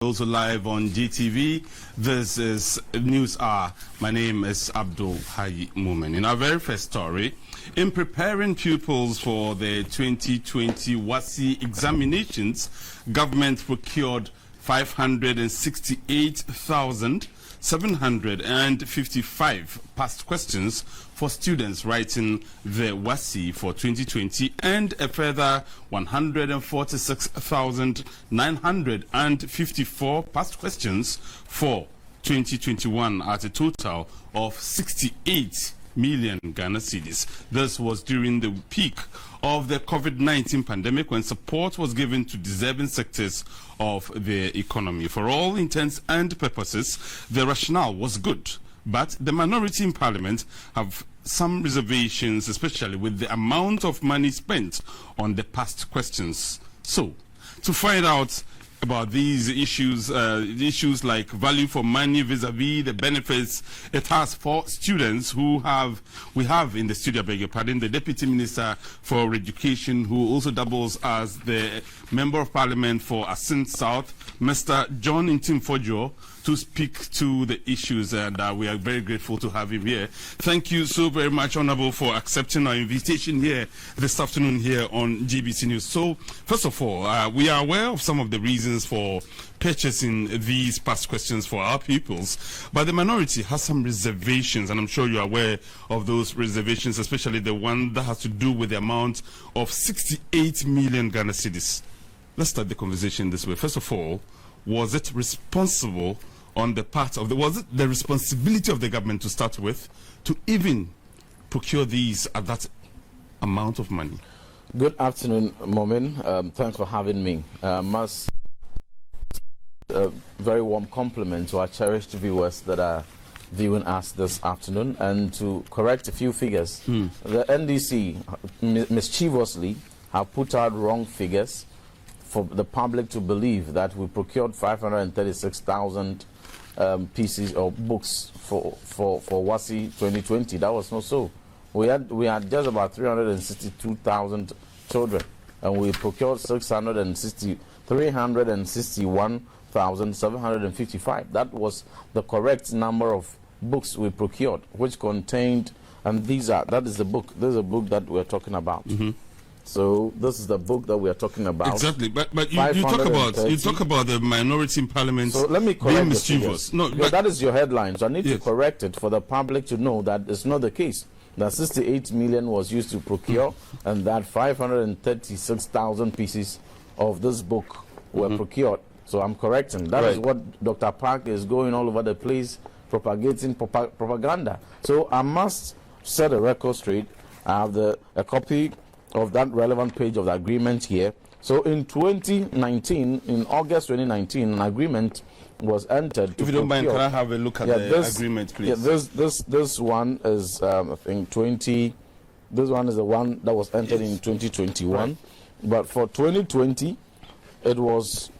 Also live on GTV. This is News Hour. My name is Abdul Hayi Mumen. In our very first story, in preparing pupils for the 2020 WASSCE examinations, government procured 568,755 past questions for students writing the WASSCE for 2020 and a further 146,954 past questions for 2021 at a total of 68 million Ghana cedis. This was during the peak of the COVID-19 pandemic, when support was given to deserving sectors of the economy. For all intents and purposes, the rationale was good, but the minority in Parliament have some reservations, especially with the amount of money spent on the past questions. So, to find out about these issues, issues like value for money vis-a-vis the benefits it has for students we have in the studio, beg your pardon, the Deputy Minister for Education, who also doubles as the Member of Parliament for Asin South, Mr. John Ntimfojio, to speak to the issues, and we are very grateful to have him here. Thank you so very much, Honorable, for accepting our invitation here this afternoon here on GBC News. So, first of all, we are aware of some of the reasons for purchasing these past questions for our pupils, but the minority has some reservations, and I'm sure you're aware of those reservations, especially the one that has to do with the amount of 68 million Ghana cedis. Let's start the conversation this way. First of all, was it responsible on the part of was it the responsibility of the government to start with to even procure these at that amount of money? Good afternoon, Momin. Thanks for having me. Must very warm compliment to our cherished viewers that are viewing us this afternoon, and to correct a few figures. The NDC mischievously have put out wrong figures for the public to believe that we procured 536,000 pieces of books for WASSCE 2020. That was not so. We had just about 362,000 children, and we procured 361,755. That was the correct number of books we procured, which contained, and that is the book. This is a book that we're talking about. So this is the book that we are talking about. Exactly, but you talk about the minority in Parliament. So let me correct being mischievous. No, but that is your headline. So I need to correct it for the public to know that it's not the case. That 68 million was used to procure, and that 536,000 pieces of this book were procured. So I'm correcting. That is what Dr. Park is going all over the place propagating propaganda. So I must set a record straight. I have a copy of that relevant page of the agreement here. So in 2019, in August 2019, an agreement was entered. If you don't mind, can I have a look at the agreement, please? Yeah, this one is I think 20. This one is the one that was entered in 2021, but for 2020, it was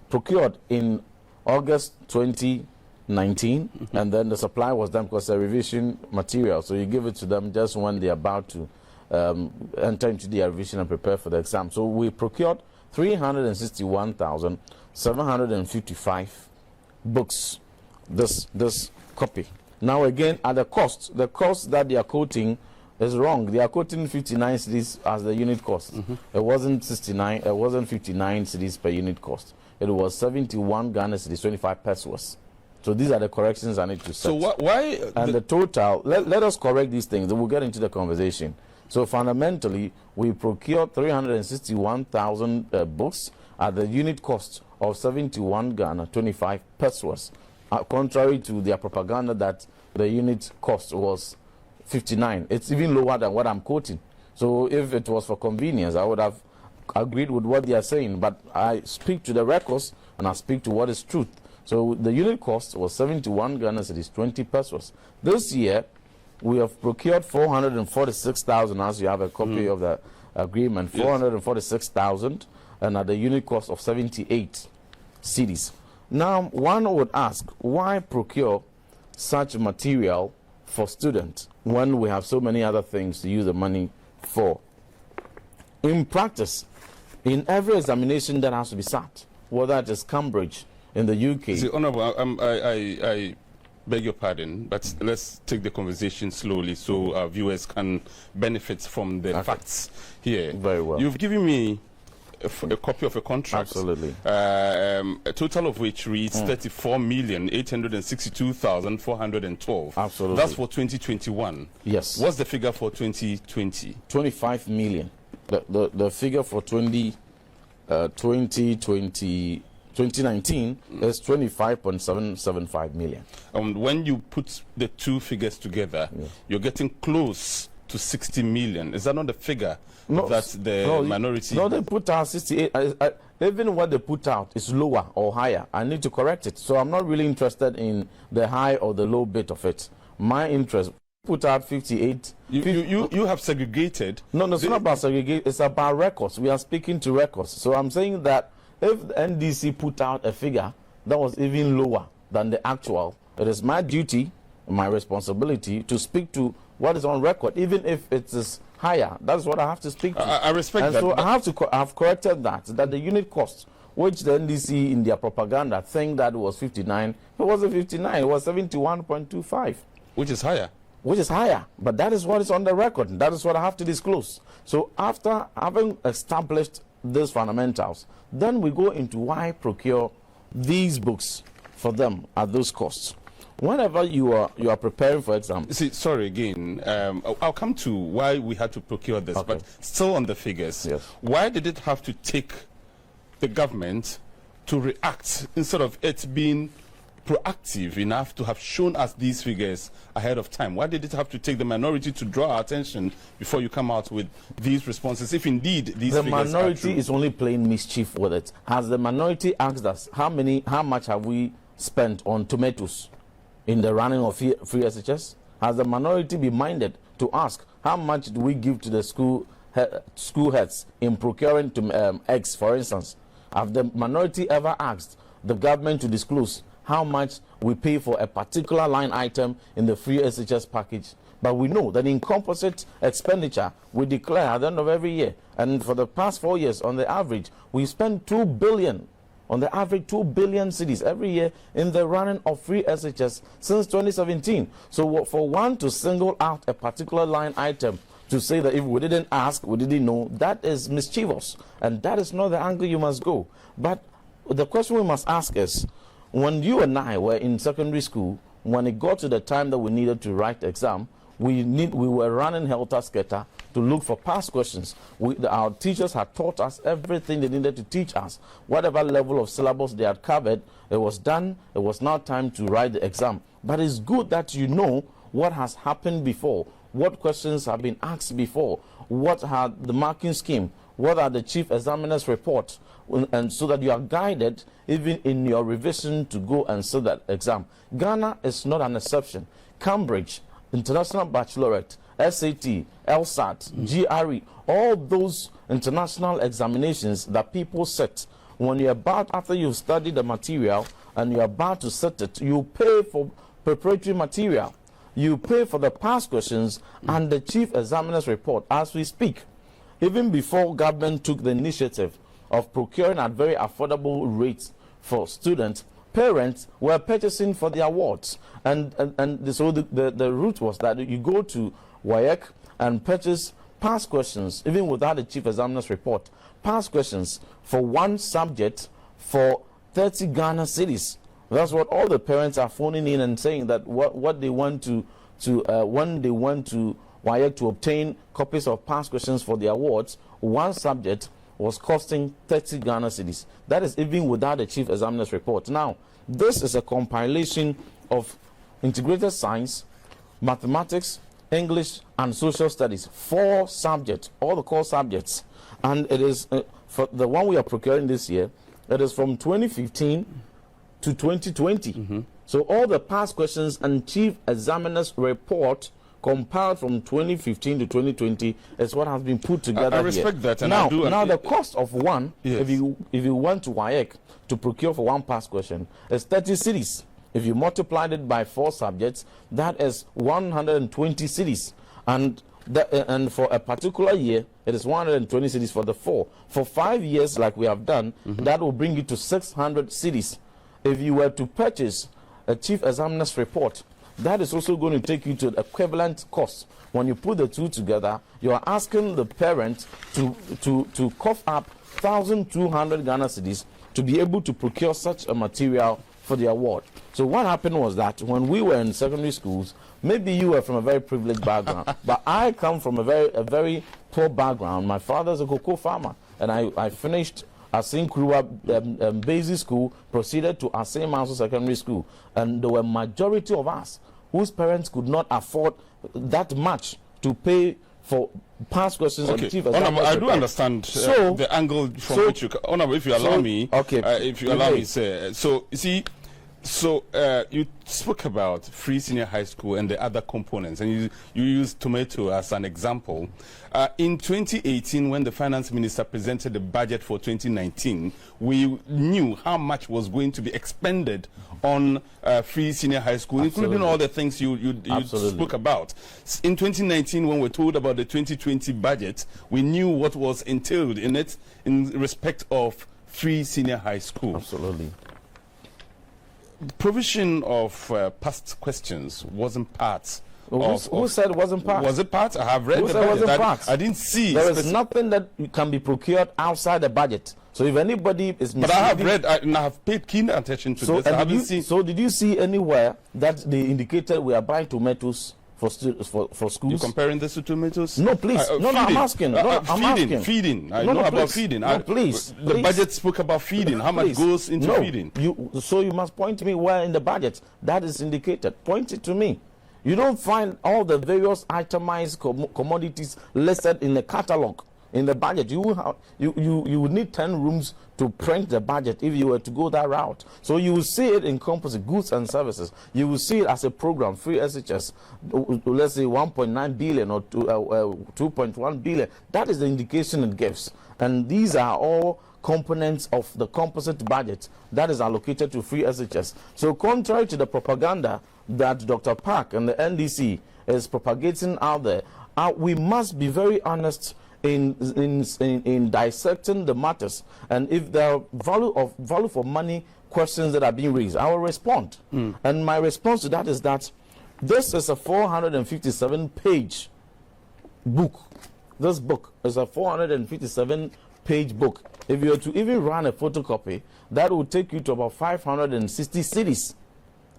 procured in August 2019, and then the supply was done because a revision material. So you give it to them just when they're about to enter into the revision and prepare for the exam. So we procured 361,755 books, this copy. Now again, at the cost that they are quoting is wrong. They are quoting 59 cedis as the unit cost. It wasn't 69, it wasn't 59 cedis per unit cost. It was 71 Ghana cedis, 25 pesos. So these are the corrections I need to set. So why? And the total, let us correct these things, then we'll get into the conversation. So fundamentally, we procured 361,000 books at the unit cost of 71 Ghana, 25 pesos, contrary to their propaganda that the unit cost was 59. It's even lower than what I'm quoting. So if it was for convenience, I would have agreed with what they are saying. But I speak to the records, and I speak to what is truth. So the unit cost was 71 Ghana cedis, 20 pesos. This year, we have procured 446,000, as you have a copy of the agreement, 446,000, and at the unit cost of 78 cedis. Now, one would ask, why procure such material for students when we have so many other things to use the money for? In practice, in every examination that has to be sat, whether it is Cambridge, in the UK. See, Honourable, I beg your pardon, but let's take the conversation slowly so our viewers can benefit from the facts here. Very well. You've given me a copy of a contract. Absolutely. A total of which reads 34,862,412. Absolutely. That's for 2021. Yes. What's the figure for 2020? 25 million. The figure for 2019 is 25.775 million. When you put the two figures together, you're getting close to 60 million. Is that not the figure that the minority... No, they put out 68. Even what they put out is lower or higher. I need to correct it. So I'm not really interested in the high or the low bit of it. My interest... put out 58. You have segregated. No, it's not about segregate. It's about records. We are speaking to records. So I'm saying that if the NDC put out a figure that was even lower than the actual, it is my duty, my responsibility to speak to what is on record, even if it is higher. That's what I have to speak to. I respect that. So I have corrected that the unit cost, which the NDC in their propaganda think that it was 59, it wasn't 59. It was 71.25, which is higher. Which is higher, but that is what is on the record. That is what I have to disclose. So after having established these fundamentals, then we go into why procure these books for them at those costs. Whenever you are preparing for exam. See, sorry again. I'll come to why we had to procure this, but still on the figures. Yes. Why did it have to take the government to react instead of it being proactive enough to have shown us these figures ahead of time? Why did it have to take the minority to draw our attention before you come out with these responses, if indeed these figures are true? The minority is only playing mischief with it. Has the minority asked us how much have we spent on tomatoes in the running of free SHS? Has the minority been minded to ask how much do we give to the school heads in procuring eggs, for instance? Have the minority ever asked the government to disclose how much we pay for a particular line item in the free SHS package? But we know that in composite expenditure, we declare at the end of every year, and for the past 4 years, on the average, we spend 2 billion, on the average 2 billion cedis every year in the running of free SHS since 2017. So for one to single out a particular line item to say that if we didn't ask, we didn't know, that is mischievous, and that is not the angle you must go. But the question we must ask is, when you and I were in secondary school, when it got to the time that we needed to write the exam, we were running helter-skelter to look for past questions. Our teachers had taught us everything they needed to teach us. Whatever level of syllabus they had covered, it was done. It was now time to write the exam. But it's good that you know what has happened before, what questions have been asked before, what had the marking scheme, what are the chief examiner's reports, and so that you are guided even in your revision to go and sit that exam. Ghana is not an exception. Cambridge, International Baccalaureate, SAT, LSAT, GRE, all those international examinations that people sit, when you're about, after you've studied the material and you're about to sit it, you pay for preparatory material. You pay for the past questions and the chief examiner's report as we speak. Even before government took the initiative of procuring at very affordable rates for students, parents were purchasing for the awards. So the route was that you go to WAEC and purchase past questions, even without the chief examiner's report, past questions for one subject for 30 Ghana cedis. That's what all the parents are phoning in and saying, that what they want to when they want to WAEC to obtain copies of past questions for the awards, one subject was costing 30 Ghana cedis. That is even without the chief examiner's report. Now, this is a compilation of integrated science, mathematics, English, and social studies. 4 subjects, all the core subjects. And it is, for the one we are procuring this year, it is from 2015 to 2020. So all the past questions and chief examiner's report compiled from 2015 to 2020 is what has been put together. I respect that, and now, I do. Now the cost of one, yes, if you went to WAEC to procure for one past question, is 30 cedis. If you multiplied it by 4 subjects, that is 120 cedis, and for a particular year, it is 120 cedis for the 4. For 5 years, like we have done, that will bring you to 600 cedis. if you were to purchase a chief examiner's report, that is also going to take you to the equivalent cost. When you put the two together, you are asking the parent to cough up 1,200 Ghana cedis to be able to procure such a material for the award. So what happened was that when we were in secondary schools, maybe you were from a very privileged background, but I come from a very poor background. My father's a cocoa farmer, and I finished Asin Kruwa basic school, proceeded to Asin Manso Secondary School, and there were majority of us whose parents could not afford that much to pay for past questions. Okay, Honorable, I do understand the angle from which you, Honorable, if you allow me, okay, if you allow me, sir. So you see, you spoke about Free Senior High School and the other components, and you used tomato as an example. In 2018, when the finance minister presented the budget for 2019, we knew how much was going to be expended on Free Senior High School, including all the things you spoke about. In 2019, when we were told about the 2020 budget, we knew what was entailed in it in respect of Free Senior High School. Absolutely. Provision of past questions wasn't part. Who said it wasn't part? Was it part? I have read Who the said it wasn't budget. part? I didn't see. There is nothing that can be procured outside the budget. So if anybody is, but I have read and I have paid keen attention to this. I haven't seen. So did you see anywhere that they indicated we are buying tomatoes for schools? You're comparing this to tomatoes? No, please. No, I'm asking. No, I'm asking. Feeding. I know about feeding. No, please. The budget spoke about feeding. How much goes into feeding? So you must point to me where in the budget that is indicated. Point it to me. You don't find all the various itemized commodities listed in the catalog. In the budget, you would need 10 rooms to print the budget if you were to go that route. So you will see it encompassing goods and services. You will see it as a program, free SHS, let's say 1.9 billion or 2.1 billion. That is the indication it gives. And these are all components of the composite budget that is allocated to free SHS. So contrary to the propaganda that Dr. Park and the NDC is propagating out there, we must be very honest in dissecting the matters, and if there are value for money questions that are being raised, I will respond. And my response to that is that this is a 457-page book. This book is a 457-page book. If you were to even run a photocopy, that would take you to about 560 cedis.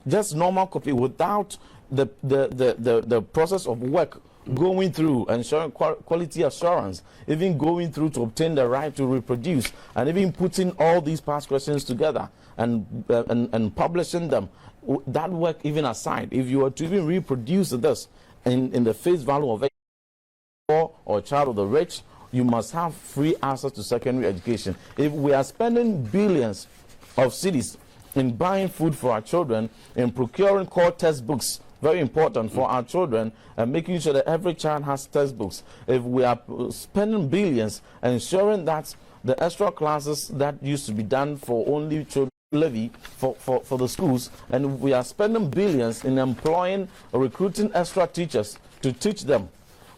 Just normal copy without the process of work going through, ensuring quality assurance, even going through to obtain the right to reproduce, and even putting all these past questions together and publishing them. That work even aside, if you were to even reproduce this in the face value of a poor or child of the rich, you must have free access to secondary education. If we are spending billions of cedis in buying food for our children, in procuring core textbooks, very important for our children, and making sure that every child has textbooks. If we are spending billions ensuring that the extra classes that used to be done for only children levy for the schools, and we are spending billions in employing or recruiting extra teachers to teach them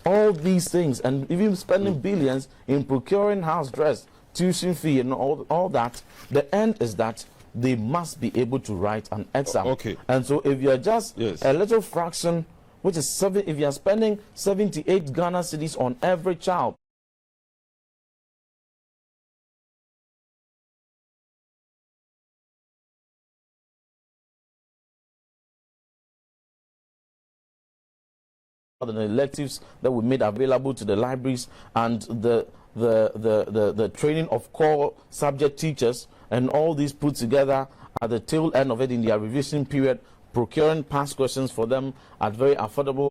all these things, and even spending billions in procuring house dress, tuition fee, and all that, the end is that they must be able to write an exam. Okay. And so if you're just a little fraction, which is if you're spending 78 Ghana cedis on every child, the electives that we made available to the libraries, and the training of core subject teachers, and all these put together at the tail end of it in their revision period, procuring past questions for them at very affordable